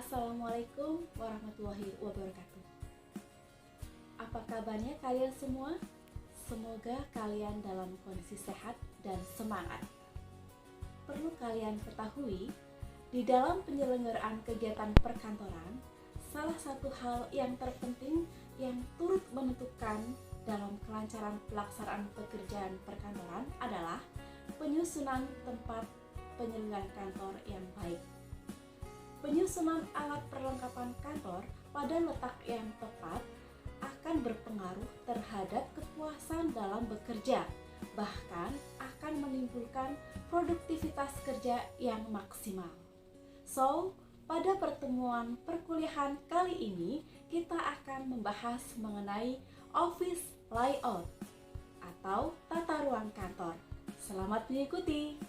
Assalamualaikum warahmatullahi wabarakatuh. Apa kabarnya kalian semua? Semoga kalian dalam kondisi sehat dan semangat. Perlu kalian ketahui, di dalam penyelenggaraan kegiatan perkantoran, salah satu hal yang terpenting yang turut menentukan dalam kelancaran pelaksanaan pekerjaan perkantoran adalah penyusunan tempat penyelenggaraan kantor yang baik. Penyusunan alat perlengkapan kantor pada letak yang tepat akan berpengaruh terhadap kepuasan dalam bekerja, bahkan akan menimbulkan produktivitas kerja yang maksimal. So, pada pertemuan perkuliahan kali ini, kita akan membahas mengenai office layout atau tata ruang kantor. Selamat mengikuti!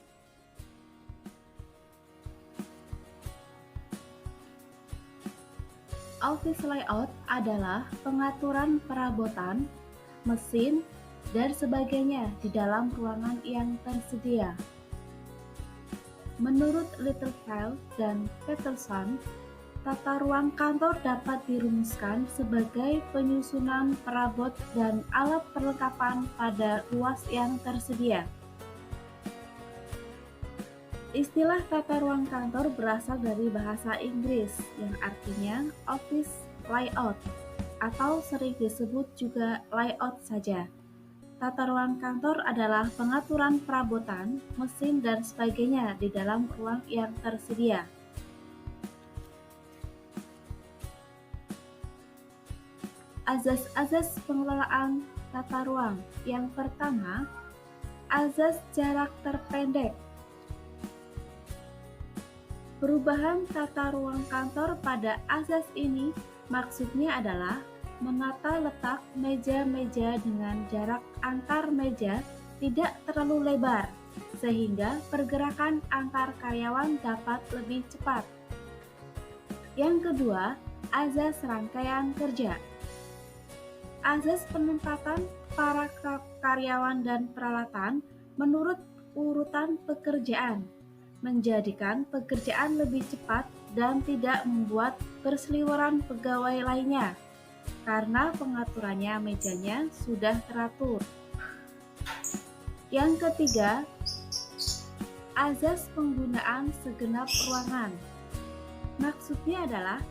Office layout adalah pengaturan perabotan, mesin, dan sebagainya di dalam ruangan yang tersedia. Menurut Littlefield dan Peterson, tata ruang kantor dapat dirumuskan sebagai penyusunan perabot dan alat perlengkapan pada ruas yang tersedia. Istilah tata ruang kantor berasal dari bahasa Inggris yang artinya office layout atau sering disebut juga layout saja. Tata ruang kantor adalah pengaturan perabotan, mesin, dan sebagainya di dalam ruang yang tersedia. Azas-azas pengelolaan tata ruang. Yang pertama, azas jarak terpendek. Perubahan tata ruang kantor pada azas ini maksudnya adalah menata letak meja-meja dengan jarak antar meja tidak terlalu lebar, sehingga pergerakan antar karyawan dapat lebih cepat. Yang kedua, azas rangkaian kerja. Azas penempatan para karyawan dan peralatan menurut urutan pekerjaan, menjadikan pekerjaan lebih cepat dan tidak membuat berseliweran pegawai lainnya, karena pengaturannya mejanya sudah teratur. Yang ketiga, azas penggunaan segenap ruangan. Maksudnya adalah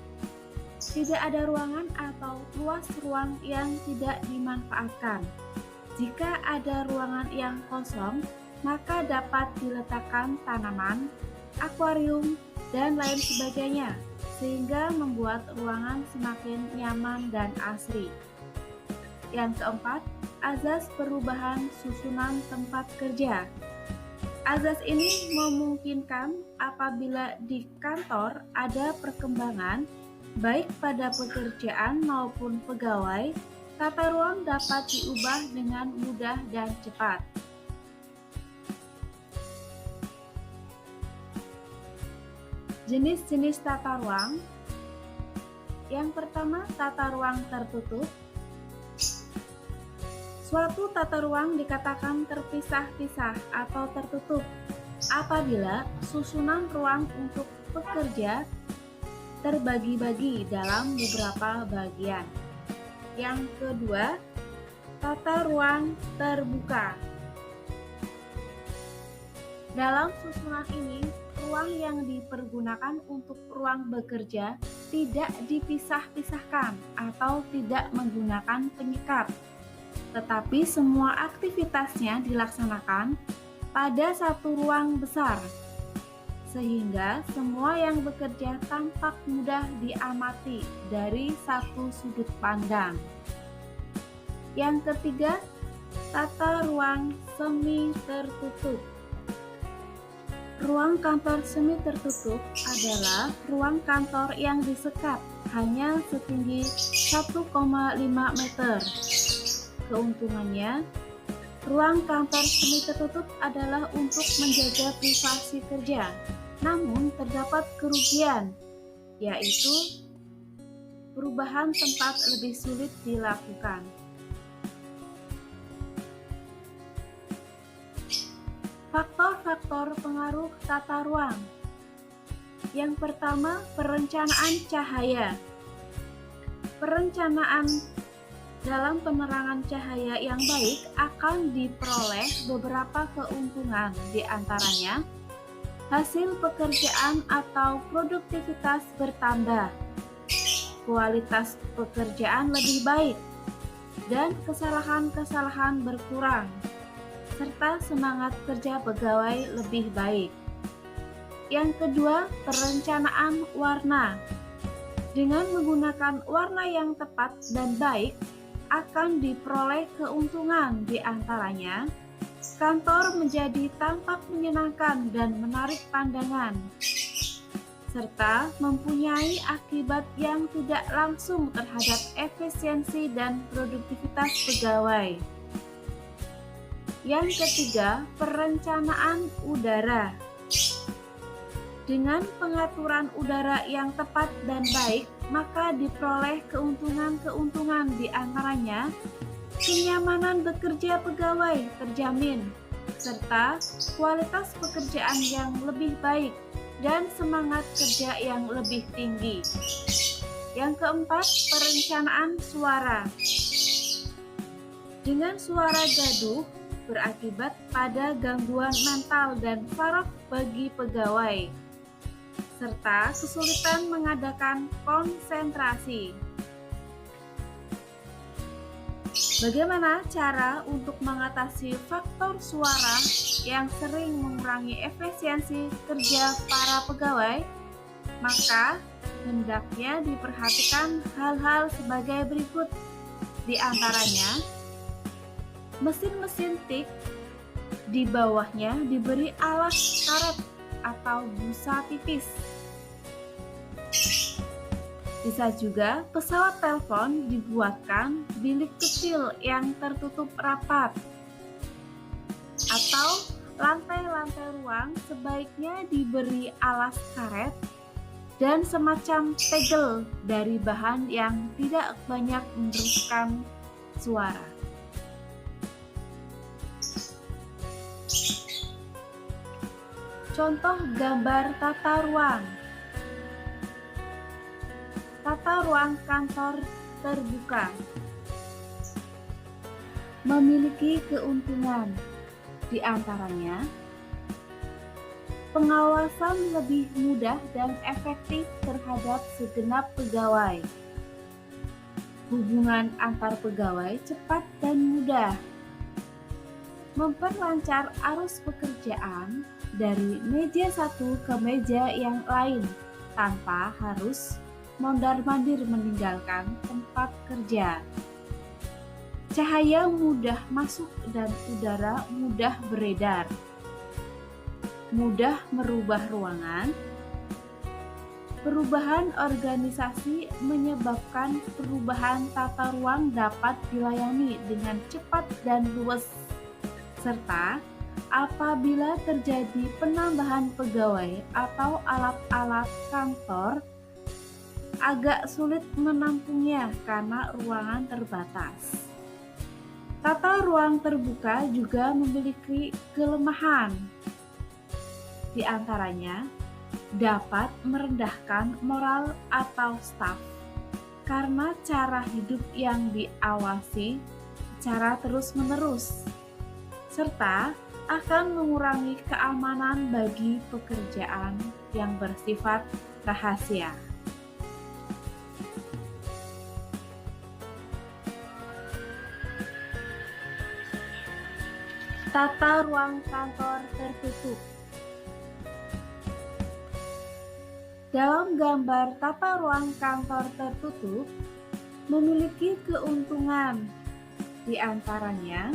tidak ada ruangan atau luas ruang yang tidak dimanfaatkan. Jika ada ruangan yang kosong, maka dapat diletakkan tanaman, akuarium, dan lain sebagainya, sehingga membuat ruangan semakin nyaman dan asri. Yang keempat, azas perubahan susunan tempat kerja. Azas ini memungkinkan apabila di kantor ada perkembangan, baik pada pekerjaan maupun pegawai, tata ruang dapat diubah dengan mudah dan cepat. Jenis-jenis tata ruang. Yang pertama, tata ruang tertutup. Suatu tata ruang dikatakan terpisah-pisah atau tertutup apabila susunan ruang untuk pekerja terbagi-bagi dalam beberapa bagian. Yang kedua, tata ruang terbuka. Dalam susunan ini, ruang yang dipergunakan untuk ruang bekerja tidak dipisah-pisahkan atau tidak menggunakan penyekat, tetapi semua aktivitasnya dilaksanakan pada satu ruang besar, sehingga semua yang bekerja tampak mudah diamati dari satu sudut pandang. Yang ketiga, tata ruang semi tertutup. Ruang kantor semi tertutup adalah ruang kantor yang disekat hanya setinggi 1,5 meter. Keuntungannya, ruang kantor semi tertutup adalah untuk menjaga privasi kerja. Namun terdapat kerugian, yaitu perubahan tempat lebih sulit dilakukan. Faktor-faktor pengaruh tata ruang. Yang pertama, perencanaan cahaya. Perencanaan dalam penerangan cahaya yang baik akan diperoleh beberapa keuntungan, di antaranya hasil pekerjaan atau produktivitas bertambah, kualitas pekerjaan lebih baik, dan kesalahan-kesalahan berkurang, serta semangat kerja pegawai lebih baik. Yang kedua, perencanaan warna. Dengan menggunakan warna yang tepat dan baik, akan diperoleh keuntungan, di antaranya kantor menjadi tampak menyenangkan dan menarik pandangan, serta mempunyai akibat yang tidak langsung terhadap efisiensi dan produktivitas pegawai. Yang ketiga, perencanaan udara. Dengan pengaturan udara yang tepat dan baik, maka diperoleh keuntungan-keuntungan, di antaranya kenyamanan bekerja pegawai terjamin, serta kualitas pekerjaan yang lebih baik dan semangat kerja yang lebih tinggi. Yang keempat, perencanaan suara. Dengan suara gaduh berakibat pada gangguan mental dan saraf bagi pegawai, serta kesulitan mengadakan konsentrasi. Bagaimana cara untuk mengatasi faktor suara yang sering mengurangi efisiensi kerja para pegawai? Maka, hendaknya diperhatikan hal-hal sebagai berikut, di antaranya mesin-mesin tik di bawahnya diberi alas karet atau busa tipis. Bisa juga pesawat telepon dibuatkan bilik kecil yang tertutup rapat, atau lantai-lantai ruang sebaiknya diberi alas karet dan semacam tegel dari bahan yang tidak banyak meneruskan suara. Contoh gambar tata ruang. Tata ruang kantor terbuka memiliki keuntungan, di antaranya pengawasan lebih mudah dan efektif terhadap segenap pegawai, hubungan antar pegawai cepat dan mudah, memperlancar arus pekerjaan dari meja satu ke meja yang lain tanpa harus mondar-mandir meninggalkan tempat kerja. Cahaya mudah masuk dan udara mudah beredar, mudah merubah ruangan. Perubahan organisasi menyebabkan perubahan tata ruang dapat dilayani dengan cepat dan luas, serta apabila terjadi penambahan pegawai atau alat-alat kantor, agak sulit menampungnya karena ruangan terbatas. Tata ruang terbuka juga memiliki kelemahan, di antaranya dapat merendahkan moral atau staf karena cara hidup yang diawasi secara terus-menerus, serta akan mengurangi keamanan bagi pekerjaan yang bersifat rahasia. Tata ruang kantor tertutup. Dalam gambar tata ruang kantor tertutup memiliki keuntungan, di antaranya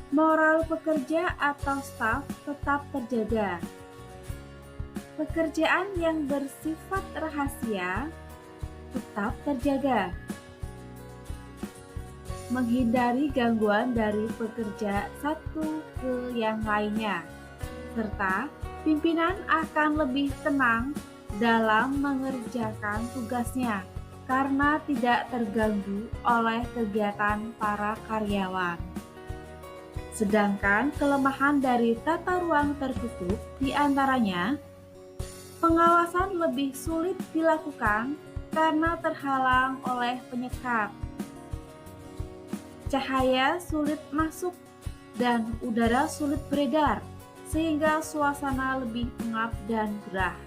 moral pekerja atau staf tetap terjaga. Pekerjaan yang bersifat rahasia tetap terjaga. Menghindari gangguan dari pekerja satu ke yang lainnya, serta pimpinan akan lebih tenang dalam mengerjakan tugasnya karena tidak terganggu oleh kegiatan para karyawan. Sedangkan kelemahan dari tata ruang tertutup diantaranya pengawasan lebih sulit dilakukan karena terhalang oleh penyekat, cahaya sulit masuk, dan udara sulit beredar, sehingga suasana lebih pengap dan gerah.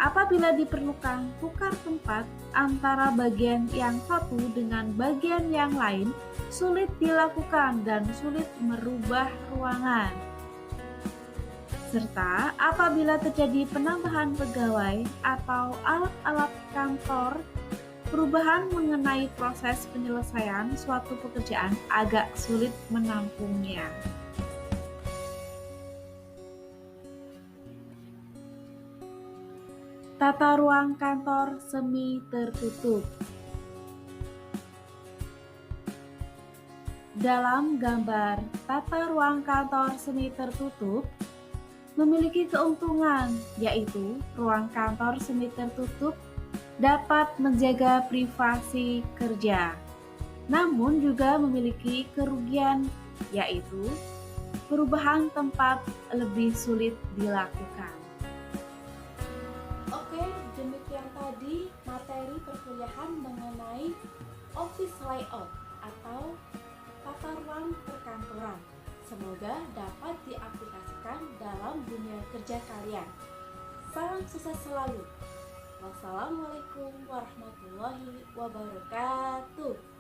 Apabila diperlukan tukar tempat antara bagian yang satu dengan bagian yang lain, sulit dilakukan dan sulit merubah ruangan. Serta apabila terjadi penambahan pegawai atau alat-alat kantor, perubahan mengenai proses penyelesaian suatu pekerjaan agak sulit menampungnya. Tata ruang kantor semi tertutup. Dalam gambar tata ruang kantor semi tertutup memiliki keuntungan, yaitu ruang kantor semi tertutup dapat menjaga privasi kerja. Namun juga memiliki kerugian, yaitu perubahan tempat lebih sulit dilakukan. Oke, demikian tadi materi perkuliahan mengenai office layout atau tata ruang perkantoran. Semoga dapat diaplikasikan dalam dunia kerja kalian. Salam sukses selalu. Wassalamualaikum warahmatullahi wabarakatuh.